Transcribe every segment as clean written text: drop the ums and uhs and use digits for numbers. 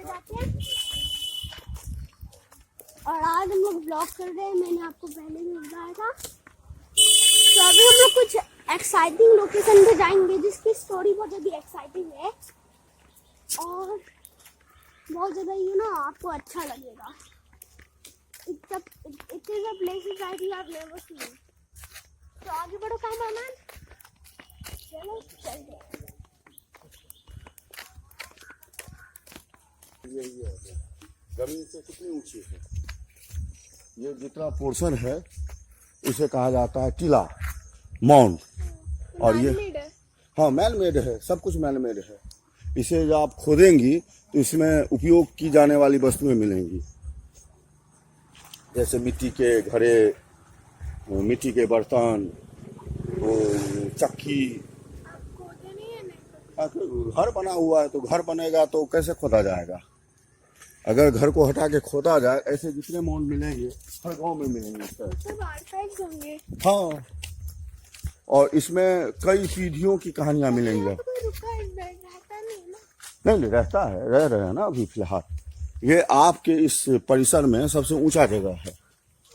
जाते हैं। और आज हम लोग ब्लॉग कर रहे हैं, मैंने आपको पहले भी बताया था। तो अभी हम लोग कुछ एक्साइटिंग लोकेशन पे जाएंगे जिसकी स्टोरी बहुत ज़्यादा एक्साइटिंग है और बहुत ज़्यादा आपको अच्छा लगेगा। It is a places that you have never seen. तो आगे बढ़ो कैमरामैन, चलो चलते हैं। ये जमीन से कितनी ऊंची है? ये जितना पोर्शन है उसे कहा जाता है टीला, माउंट। और ये हाँ मैन मेड है, सब कुछ मैन मेड है। इसे जब आप खोदेंगी तो इसमें उपयोग की जाने वाली वस्तुएं मिलेंगी, जैसे मिट्टी के घड़े, मिट्टी के बर्तन, चक्की। घर बना हुआ है तो घर बनेगा तो कैसे खोदा जाएगा? अगर घर को हटा के खोदा जाए, ऐसे जितने माउंट मिलेंगे हर गांव में मिलेंगे। हाँ, और इसमें कई पीढ़ियों की कहानियां मिलेंगी। नहीं रहता है, रह रहे हैं ना अभी फिलहाल। ये आपके इस परिसर में सबसे ऊंचा जगह है,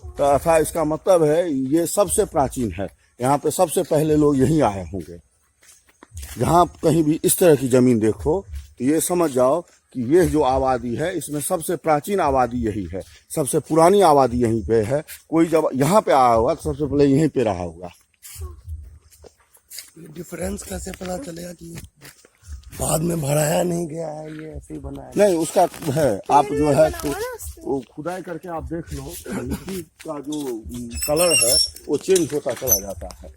तो अर्थात इसका मतलब है ये सबसे प्राचीन है। यहाँ पे सबसे पहले लोग यहीं आए होंगे। जहाँ कहीं भी इस तरह की जमीन देखो तो ये समझ जाओ कि ये जो आबादी है इसमें सबसे प्राचीन आबादी यही है, सबसे पुरानी आबादी यहीं पे है। कोई जब यहाँ पे आया होगा तो सबसे पहले यहीं पे रहा होगा। डिफरेंस कैसे पता चलेगा कि बाद में बढ़ाया नहीं गया है, ये ऐसे ही बना है? नहीं, उसका है, आप जो है तो वो खुदाई करके आप देख लो, मिट्टी का जो कलर है वो चेंज होता चला जाता है।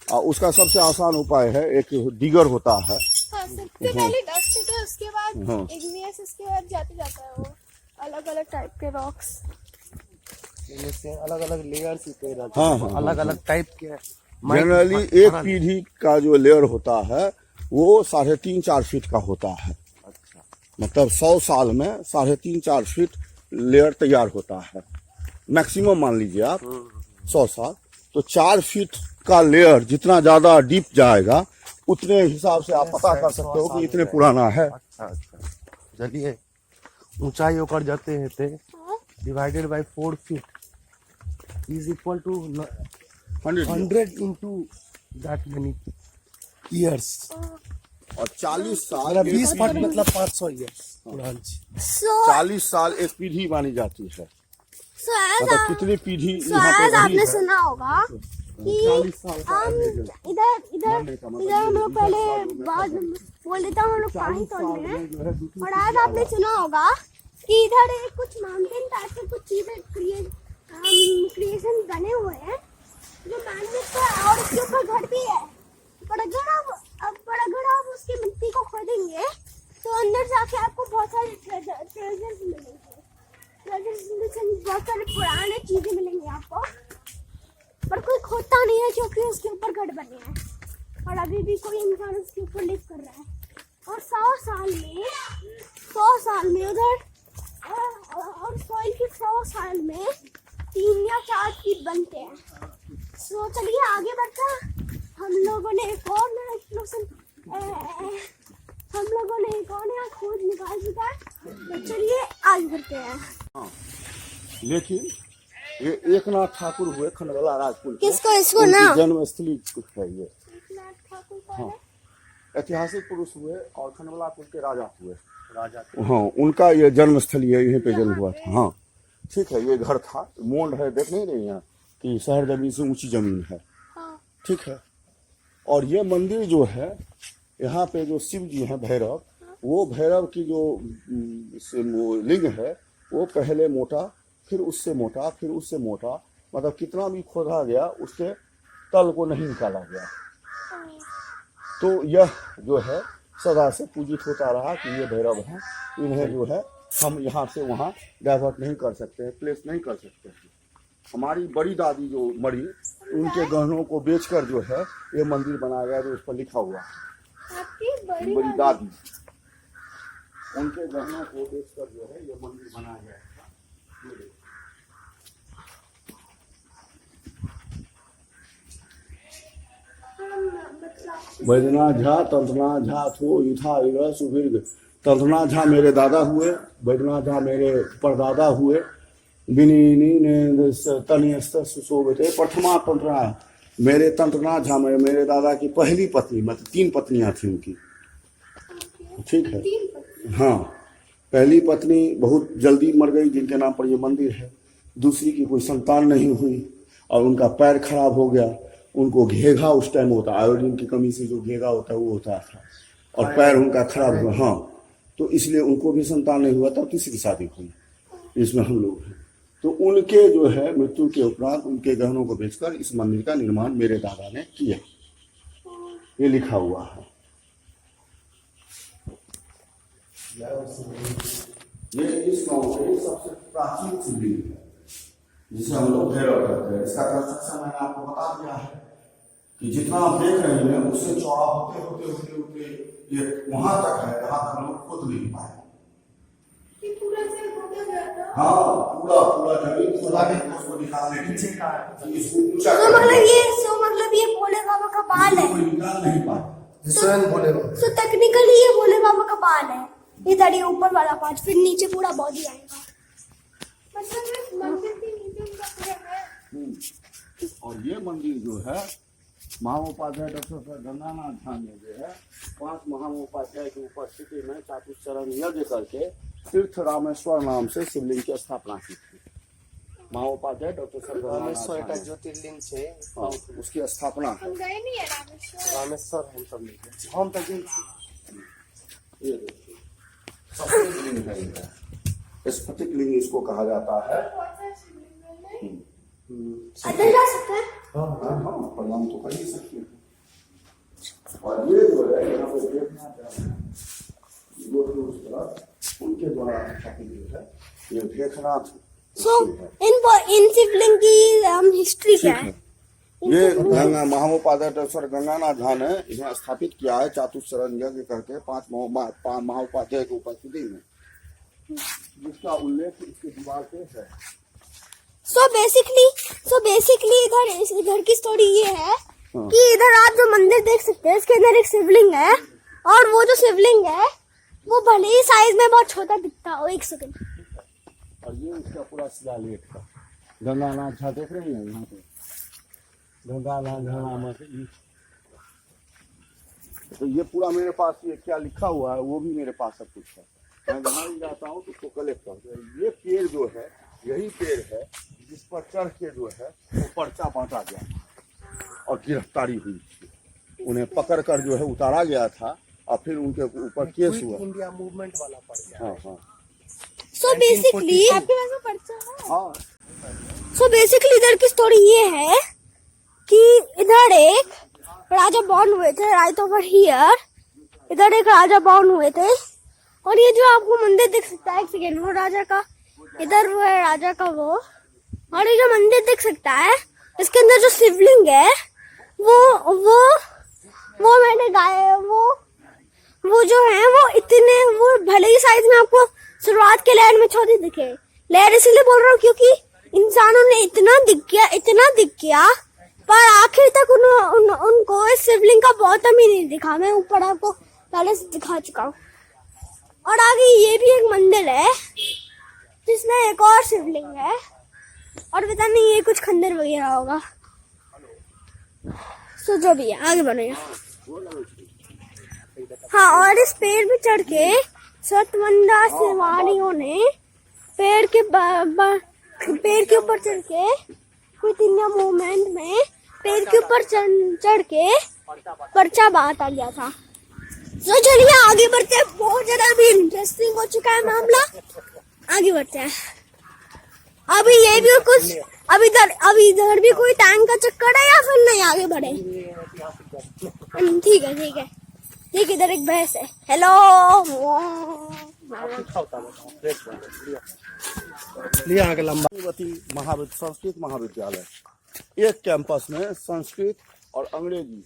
और उसका सबसे आसान उपाय है, एक डिगर होता है। सबसे पहले डस्ट होता है, उसके बाद इग्नियस, उसके बाद जाते जाता है वो अलग अलग टाइप के रॉक्स, इनमें से अलग अलग लेयर्स होते हैं। हाँ, अलग अलग टाइप के। जनरली एक पीढ़ी का जो लेयर होता है वो 3.5-4 फीट का होता है। अच्छा, मतलब 100 साल में 3.5-4 फीट लेयर तैयार होता है मैक्सिमम। मान लीजिए आप 100 साल, तो 4 फीट का लेयर जितना ज्यादा डीप जाएगा उतने हिसाब से आप पता कर सकते हो कि इतने पुराना है। अच्छा, चलिए, ऊंचाई होकर जाते हैं थे divided by 4 feet is equal to 100 into that many years। और 40 साल 20 फीट मतलब 500 ईयर्स पुरानी। 40 साल एक पीढ़ी मानी जाती है। मतलब कितनी पीढ़ी यहाँ पे आपने सुना होगा कि हम इधर हम लोग पहले बाद बोल देता हूँ, हम लोग पानी तोड़ने हैं। और आज आपने सुना होगा कि इधर कुछ माउंटेन टाइप के कुछ चीजें क्रिएशन बने हुए हैं जो मैंने है, और उसके ऊपर घर भी है। पर अगर आप उसकी मिट्टी को खोदेंगे तो अंदर जाके आपको बहुत सारे ट्रेजर्स मिलेंगे। बहुत सारे पुराने चीजें मिलेंगी आपको, पर कोई खोदता नहीं है क्योंकि उसके ऊपर घर बने हैं और अभी भी कोई इंसान उसके ऊपर लिव कर रहा है। और 100 साल में उधर और सॉइल के 100 साल में 3 या 4 फीट बनते हैं। तो चलिए आगे बढ़ते हैं। हम लोगों ने एक और नया एक्सप्लोशन, हम लोगों ने एक और नया खोज निकाल चुका है, तो चलिए आगे बढ़ते हैं। लेकिन ये एकनाथ ठाकुर हुए खंडवाला राजपुर के। किसको? इसको ना जन्म स्थली है ये। एकनाथ ठाकुर कौन हाँ, है? ऐतिहासिक पुरुष हुए और खंडवाला कुल के राजा हुए। हाँ, उनका ये जन्म स्थली है, यहीं पे जन्म हुआ था। हाँ ठीक है, ये घर था, मोंड है, देख नहीं रही हैं कि शहर जमीन से ऊंची जमीन है। ठीक है, और ये मंदिर जो है, यहाँ पे जो शिव जी हैं भैरव, वो भैरव की जो लिंग है वो पहले मोटा, फिर उससे मोटा, फिर उससे मोटा, मतलब कितना भी खोदा गया उसके तल को नहीं निकाला गया। तो यह जो है सदा से पूजित होता रहा कि ये भैरव हैं, इन्हें जो है हम यहाँ से वहाँ डाइवर्ट नहीं कर सकते हैं, प्लेस नहीं कर सकते हैं। हमारी बड़ी दादी जो मरी, उनके गहनों को बेचकर जो है ये मंदिर बनाया गया, जो उस पर लिखा हुआ है बड़ी दादी, उनके गहनों को बेचकर जो है ये मंदिर बनाया गया है। वैद्यनाथ झा, तंत्रनाथ झा, थो, युथा, सुदीर्घ, तंत्रनाथ झा मेरे दादा हुए, वैद्यनाथ झा मेरे परदादा हुए, बिनी तनिस्तर सुशोभित प्रथमा तंत्रनाथ मेरे तंत्रनाथ झा मेरे दादा की पहली पत्नी, मतलब 3 पत्नियां थी उनकी, ठीक है। हाँ, पहली पत्नी बहुत जल्दी मर गई, जिनके नाम पर ये मंदिर है। दूसरी की कोई संतान नहीं हुई और उनका पैर खराब हो गया। उनको घेघा उस टाइम होता, आयोडीन की कमी से जो घेघा होता है वो होता था, और पैर उनका खराब हुआ। हाँ, तो इसलिए उनको भी संतान नहीं हुआ था, तीसरी शादी हुई। इसमें हम लोग हैं। तो उनके जो है मृत्यु के उपरांत उनके गहनों को बेचकर इस मंदिर का निर्माण मेरे दादा ने किया, ये लिखा हुआ है। ये इस गांव के सबसे प्राचीन शिवलिंग है, जिसे हम लोग भैरव कहते हैं। इसका कंस्ट्रक्शन मैंने आपको बता दिया है कि जितना आप देख रहे हैं उससे चौड़ा होते होते होते होते ये वहां तक है जहां तक लोग खुद नहीं पाए। हाँ, पूरा जमीन खुदा के उसको निकालने के लिए इसको ऊंचा मतलब ये भोले बाबा का बाल है, निकाल नहीं पाए। स्वयं भोले बाबा। तो टेक्निकली ये भोले बाबा का बाल है, इधर ये ऊपर वाला पार्ट, फिर नीचे पूरा बॉडी आएगा। मतलब मंदिर के नीचे का है। और ये मंदिर जो है महामहोपाध्याय डॉक्टर गंगानाथ झा ने जो है 5 महामहोपाध्याय की उपस्थिति में चातुश्चरण यज्ञ करके तीर्थ रामेश्वर नाम से शिवलिंग की स्थापना की थी। महामहोपाध्याय डॉक्टर रामेश्वर का ज्योतिर्लिंग से उसकी स्थापना है। हम गए नहीं है रामेश्वर। रामेश्वर हम सब नहीं, हम तक ये देखिए स्फटिक लिंग है इनका, स्फटिक लिंग इसको कहा जाता है। अंदर जा सकते हैं? हाँ, प्रणाम तो कर ही सकते हैं। और ये जो है यहाँ पे देखना चाहते हैं उस तरफ उनके द्वारा स्थापित जो है ये भेखनाथ। So इन शिवलिंग की हिस्ट्री क्या है? ये गंगा महामहोपाध्याय डॉक्टर गंगानाथ झा ने यहाँ स्थापित किया है चातुश्चरण यज्ञ करके 5 महाउपाध्याय की उपस्थिति में, जिसका उल्लेख इसके दीवार पे है। So basically इधर की स्टोरी ये है कि इधर आप जो मंदिर देख सकते हैं इसके अंदर एक शिवलिंग है, और वो जो शिवलिंग है वो भले ही साइज में बहुत छोटा दिखता हो। 1 सेकंड। और ये इसका पूरा शिलालेख है। गंगानाथ झा देख रहे हैं यहाँ पे, गंगानाथ झा नाम है। तो ये पूरा मेरे पास ये क्या लिखा हुआ है वो भी मेरे पास सब कुछ है। मैं जहाँ भी जाता हूँ तो उसको कलेक्ट करता हूँ। ये पेड़ जो है यही पेड़ है जिस पर चढ़ के जो है वो पर्चा बांटा गया और गिरफ्तारी हुई थी। उन्हें पकड़ कर जो है उतारा गया था और फिर उनके ऊपर केस हुआ। इंडिया मूवमेंट वाला पड़ गया। हाँ हाँ। So basically आपके पास वो पर्चा है? हाँ। So basically इधर की स्टोरी ये है कि इधर एक राजा बॉर्न हुए थे, राइट ओवर हियर। इधर एक राजा बॉर्न हुए थे, और ये जो आपको मंदिर दिख सकता है, 1 सेकेंड, वो राजा का इधर वो है, राजा का वो। और ये जो मंदिर दिख सकता है इसके अंदर जो शिवलिंग है वो मैंने गाया, वो जो है वो इतने, वो भले ही साइज में आपको शुरुआत के लेयर में छोटी दिखे। लेयर इसलिए बोल रहा हूँ क्योंकि इंसानों ने इतना दिख गया पर आखिर तक उनको इस शिवलिंग का बॉटम ही नहीं दिखा। मैं ऊपर आपको पहले से दिखा चुका हूँ। और आगे ये भी एक मंदिर है जिसमें एक और शिवलिंग है, और पता नहीं ये कुछ खंडर वगैरह होगा। सो जो भी है, आगे बढ़ेगा। हाँ, और इस पेड़ पे चढ़ के सतवंदा सिवानियों ने पेड़ के ऊपर चढ़ के क्विट इंडिया मूवमेंट में पेड़ के ऊपर चढ़ के पर्चा बांटा गया था। तो चलिए आगे बढ़ते हैं, बहुत ज्यादा अभी इंटरेस्टिंग हो चुका है मामला, आगे बढ़ते हैं। अभी ये भी कुछ, अभी इधर भी कोई टैंक का चक्कर है या फिर नहीं, आगे बढ़े? ठीक है, इधर एक भैंस है। हेलो, संस्कृत महाविद्यालय, एक कैंपस में संस्कृत और अंग्रेजी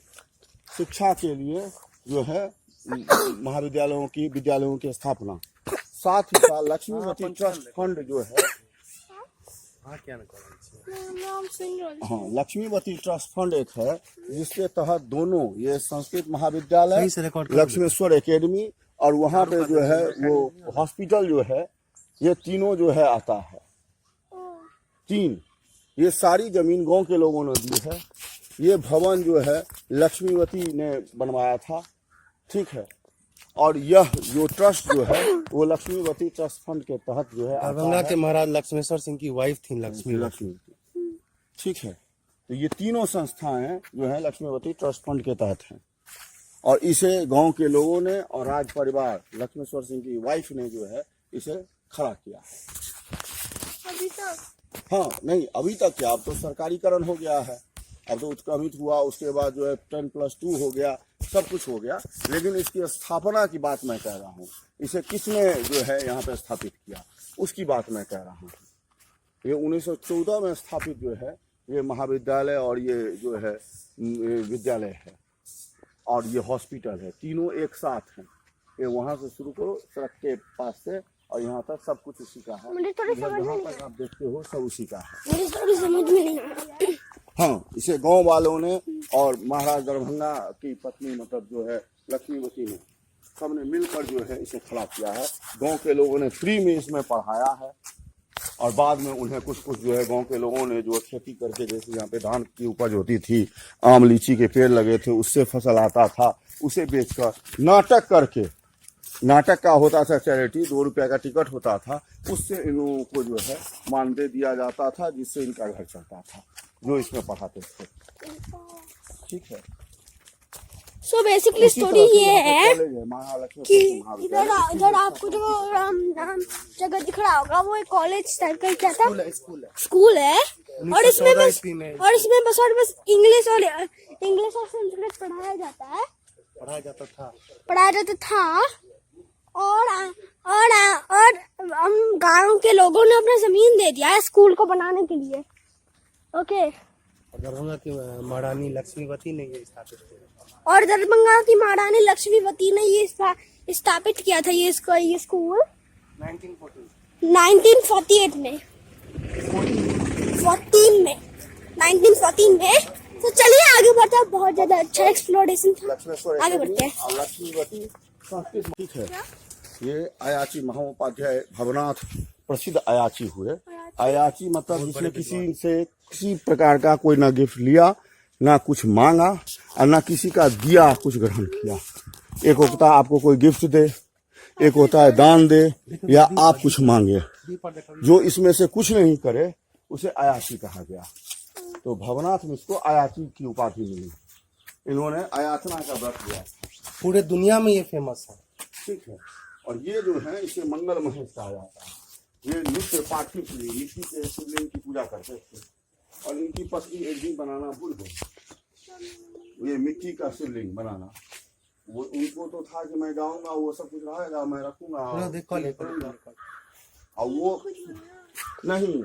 शिक्षा के लिए जो है विद्यालयों की स्थापना, साथ ही साथ लक्ष्मीवती ट्रस्ट फंड जो है, हाँ, लक्ष्मीवती ट्रस्ट फंड एक है जिसके तहत दोनों ये संस्कृत महाविद्यालय, लक्ष्मेश्वर एकेडमी और वहाँ पे जो है वो हॉस्पिटल जो है ये तीनों जो है आता है। तीन ये सारी जमीन गांव के लोगों ने दी है। ये भवन जो है लक्ष्मीवती ने बनवाया था, ठीक है। और यह जो ट्रस्ट जो है वो लक्ष्मीवती ट्रस्ट फंड के तहत जो है दरभंगा के महाराज लक्ष्मेश्वर सिंह की वाइफ थी लक्ष्मीवती, ठीक है। तो ये तीनों संस्थाएं जो है लक्ष्मीवती ट्रस्ट फंड के तहत हैं और इसे गांव के लोगों ने और राज परिवार लक्ष्मेश्वर सिंह की वाइफ ने जो है इसे खड़ा किया है। अभी तक हाँ नहीं, अभी तक क्या, अब तो सरकारीकरण हो गया है, अब तो उत्क्रमित हुआ, उसके बाद जो है 10+2 हो गया, सब कुछ हो गया। लेकिन इसकी स्थापना की बात मैं कह रहा हूँ, इसे किसने जो है यहाँ पे स्थापित किया उसकी बात मैं कह रहा हूँ। ये 1914 में स्थापित जो है ये महाविद्यालय और ये जो है विद्यालय है और ये हॉस्पिटल है, तीनों एक साथ हैं। ये वहाँ से शुरू करो सड़क के पास से और यहाँ तक सब कुछ उसी का है। मुझे थोड़ी समझ में जहाँ नहीं तक आप देखते हो सब उसी का है। मुझे थोड़ी समझ में नहीं आया। हाँ, इसे गांव वालों ने और महाराज दरभंगा की पत्नी मतलब जो है लक्ष्मीवती ने सबने मिलकर जो है इसे खड़ा किया है। गांव के लोगों ने फ्री में इसमें पढ़ाया है और बाद में उन्हें कुछ जो है गांव के लोगों ने जो खेती करके, जैसे यहाँ पे धान की उपज होती थी, आम लीची के पेड़ लगे थे, उससे फसल आता था, उसे बेचकर नाटक करके, नाटक का होता था चैरिटी, 2 रुपया का टिकट होता था, उससे इन लोगों को जो है मानदेय दिया जाता था जिससे इनका घर चलता था, जो इसमें पढ़ाते थे, ठीक है। सो बेसिकली स्टोरी ये है कि इधर महाविद्यालय आपको जो जगह दिख रहा होगा वो एक कॉलेज टाइप का क्या था, स्कूल है। और इसमें बस इंग्लिश और संस्कृत पढ़ाया जाता था और हम गांव के लोगों ने अपना जमीन दे दिया है स्कूल को बनाने के लिए। ओके, दरभंगा की महारानी लक्ष्मीवती ने ये स्थापित किया और दरभंगा की महारानी लक्ष्मीवती ने ये स्थापित किया था ये स्कूल 1948 में 1914 में। तो चलिए आगे बढ़ते हैं, बहुत ज्यादा अच्छा एक्सप्लोरेशन था, आगे बढ़ते हैं। लक्ष्मीवती संस्कृत, ठीक है। ये अयाची महोपाध्याय भवनाथ प्रसिद्ध अयाची हुए। अयाची मतलब जिसने किसी से किसी प्रकार का कोई ना गिफ्ट लिया, ना कुछ मांगा और ना किसी का दिया कुछ ग्रहण किया। एक होता है आपको कोई गिफ्ट दे, एक होता है दान दे या आप कुछ मांगे। जो इसमें से कुछ नहीं करे उसे अयाची कहा गया। तो भवनाथ मिश्र को अयाची की उपाधि मिली। इन्होंने अयाचना का व्रत लिया, पूरे दुनिया में ये फेमस है, ठीक है। और ये जो है इसे मंगल महेश कहा जाता है। ये नित्य पार्थिव मिट्टी के शिवलिंग की पूजा करते थे और इनकी पत्नी एक दिन बनाना भूल गई। ये मिट्टी का शिवलिंग बनाना, वो उनको तो था कि मैं जाऊंगा वो सब कुछ रहेगा, मैं रखूंगा और वो नहीं,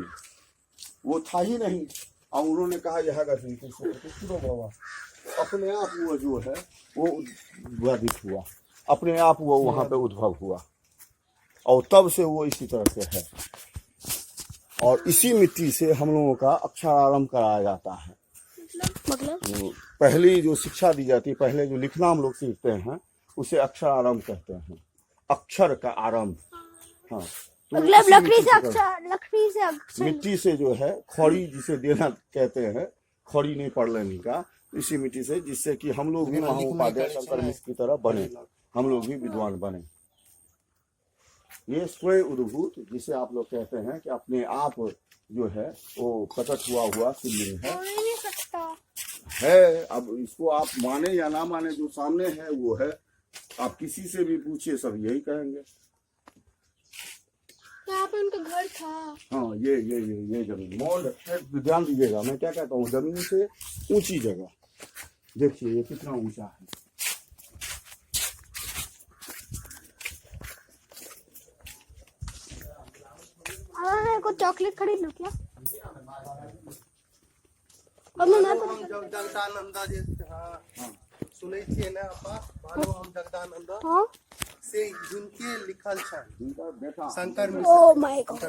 वो था ही नहीं। और उन्होंने कहा यह बाबा अपने आप वो जो है वो बाधित हुआ, अपने आप वो वहां पे उद्भव हुआ और तब से वो इसी तरह से है। और इसी मिट्टी से हम लोगों का अक्षरारंभ कराया जाता है। मतलब पहली जो शिक्षा दी जाती है, पहले जो लिखना हम लोग सीखते हैं उसे अक्षरारंभ कहते हैं, अक्षर का आरंभ। हाँ, तो मतलब लकड़ी से अक्षर मिट्टी से जो है खड़ी जिसे देना कहते हैं, खड़ी नहीं पढ़ लेने का, इसी मिट्टी से, जिससे कि हम लोग भी महोपाध्याय शंकर मिश्र की तरह बने, हम लोग भी विद्वान बने। ये स्वयं उद्भूत जिसे आप लोग कहते हैं कि अपने आप जो है वो प्रकट हुआ शिवलिंग है। अब इसको आप माने या ना माने, जो सामने है वो है। आप किसी से भी पूछिए सब यही कहेंगे। यहाँ पे उनका घर था। हाँ, ये जमीन मॉल, ध्यान दीजिएगा मैं क्या कहता हूँ, जमीन से ऊंची जगह देखिए ये कितना ऊंचा है। मेरे को चॉकलेट खरीद लो क्या? अब मैं हम जगदानंदा जे सुनै छियै ने अपा, मानो हम जगदानंदा हाँ से जिनके लिखल छन Shankar Mishra. Oh my God,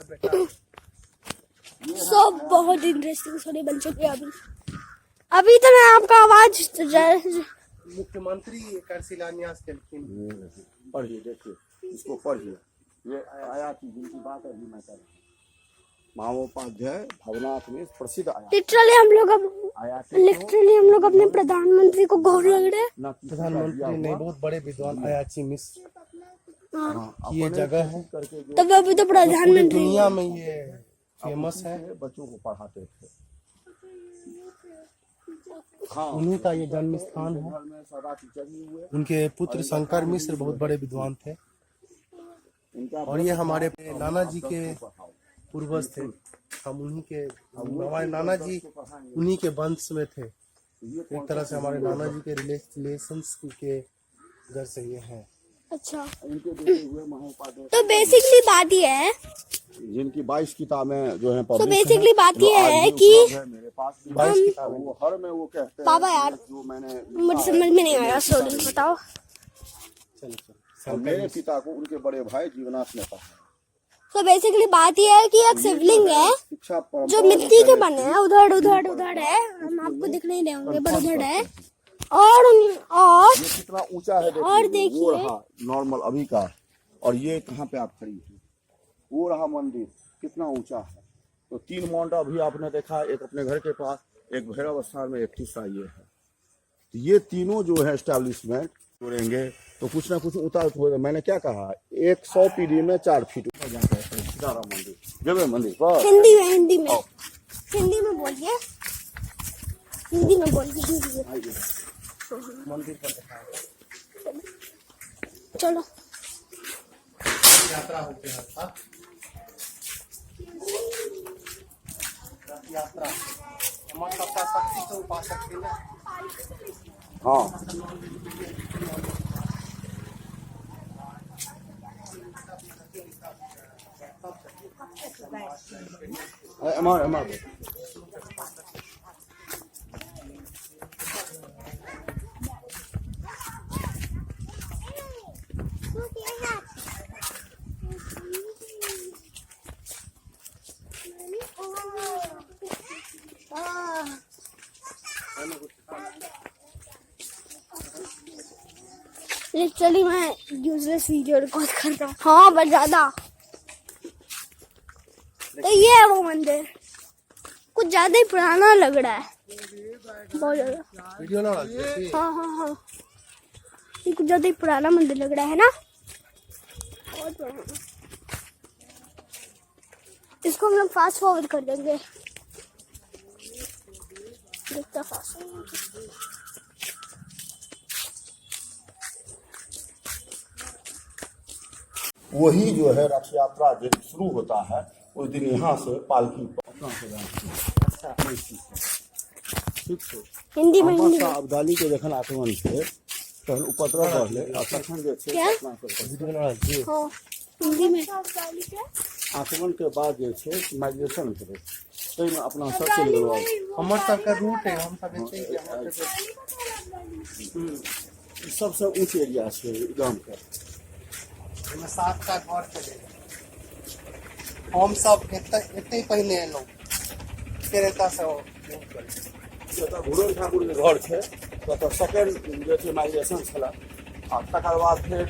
सब बहुत इंटरेस्टिंग स्टोरी बन चुकी है। अभी तो मैं आपका आवाज मुख्यमंत्री एकर शिलान्यास केलखिन। पढ़िए, देखिए इसको पढ़िए। ये आया कि जिनकी बात अभी मैं कर रहा हूँ, महामहोपाध्याय भवनाथ में प्रसिद्ध आया लिटरली हम लोग अपने प्रधानमंत्री को गौर लग रहे हैं। ना किसी का प्रधानमंत्री दिया नहीं, हुआ। बहुत बड़े विद्वान अयाची मिश्र हाँ, की ये अपने जगह है। करके जो तब अभी तो पूरी प्रधानमंत्री दुनिया में ये फेमस है। बच्चों को पढ़ाते थे। हाँ, उन्हीं का ये जन्म स्थान है। घर में सदा टीचर ही हुए। उनके पुत्र शंकर मिश्र बहुत बड़े विद्वान थे इनका और ये हमारे नाना जी के पूर्वज थे। हम उन्हीं के, हमारे नाना जी उन्हीं के वंश में थे। एक तरह से हमारे नाना जी के रिलेशंस के घर से ये है। अच्छा, इनके बेटे हुए महामहोपाध्याय, तो बेसिकली बात ये है, जिनकी 22 किताबें जो है तो publish बेसिकली हैं, बात वो ये आज है भी कि उपलब्ध है मेरे पास भी। 22 किताबें। वो हर में वो कहते हैं बाबा यार, जो मैंने मुझे समझ में नहीं आया, सॉरी बताओ। और मेरे पिता को उनके बड़े भाई जीवनाथ ने कहा। तो बेसिकली बात ये है कि एक शिवलिंग है शिक्षा जो मिट्टी के बने हैं, उधर है, हम आपको दिख नहीं रहे होंगे, पर उधर है। और ये कितना ऊंचा है, और वो देखिए, रहा नॉर्मल अभी का, और ये कहाँ पे आप खड़ी है, वो रहा मंदिर कितना ऊंचा है। तो 3 माउंट अभी आपने देखा, एक अपने घर के पास, एक भैरव स्थान में, एक तीसरा ये है। तो ये तीनों जो है एस्टेब्लिशमेंट जोड़ेंगे तो कुछ ना कुछ उतार होगा। मैंने क्या कहा, 100 पीढ़ी में 4 फीट ऊपर जाता है सीताराम मंदिर, जब मंदिर पर हिंदी में हिंदी में बोलिए, हिंदी में मंदिर पर दिखाया चलो। यात्रा होती है। रथ यात्रा हमारे सबका शक्ति तो उपासक थे ना। हाँ, हमारे लिटरली मैं यूजलेस वीडियो रिकॉर्ड कर रहा हूँ। हाँ, बस ज्यादा। तो ये है वो मंदिर, कुछ ज्यादा ही पुराना लग रहा है, बहुत ज्यादा। वीडियो ना डालिए। हाँ, ये कुछ ज्यादा ही पुराना मंदिर लग रहा है ना, बहुत पुराना। इसको हम लोग फास्ट फॉरवर्ड कर देंगे, देखता फास्ट फॉरवर्ड। वही जो है रथ यात्रा जब शुरू होता है उस दिन यहाँ से पालकी पटना से जाती है। ठीक है, हिंदी में अब्दाली के जखन आक्रमण थे तहन उपद्रव बढ़ले आ तखन जे छै क्या? पटना से वीडियो ना डालिए। हाँ, हिंदी में आक्रमण के बाद जे छै माइग्रेशन भेलै, ताहिमे अपना सब चलि गेलहुँ। हमर सबका रूट है, हम सब ऐसे ही ई सबसे ऊँच एरिया छै गाम के। में 7 का घर चलेगा। हम सब एते पहिने एलहुँ, फिर एतऽ से जतऽ घुरन ठाकुर के घर छै ततऽ सेकेंड जे छै माइग्रेशन छलै, आ तकर बाद फेर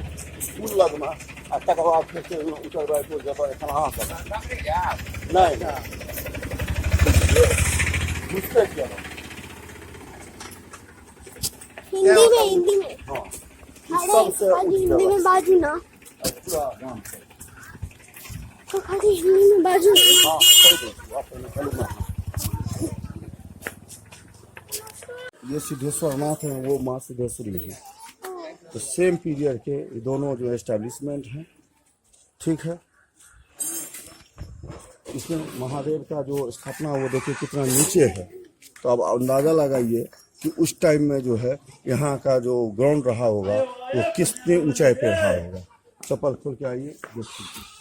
स्कूल लगमे, आ तकर बाद फेर उत्तरबाइपुर जतऽ एखन अहाँ सब नहि बुझते किया हिंदी में हाँ अरे सबसे खाली हिंदी में बाजू ना, पूरा गाम छै। तो खाली हिंदी में बाजू ना। हाँ सही देखिए, आपने कल में ये सिद्धेश्वर नाथ है, वो माँ सिद्धेश्वरी है। तो सेम पीरियड के ये दोनों जो एस्टेब्लिशमेंट हैं, ठीक है। इसमें महादेव का जो स्थापना वो देखिए कितना नीचे है। तो अब अंदाज़ा लगाइए कि उस टाइम में जो है यहाँ का जो ग्राउंड रहा होगा वो कितने ऊंचाई पे रहा होगा। चप्पल खोल के आइए देखिए।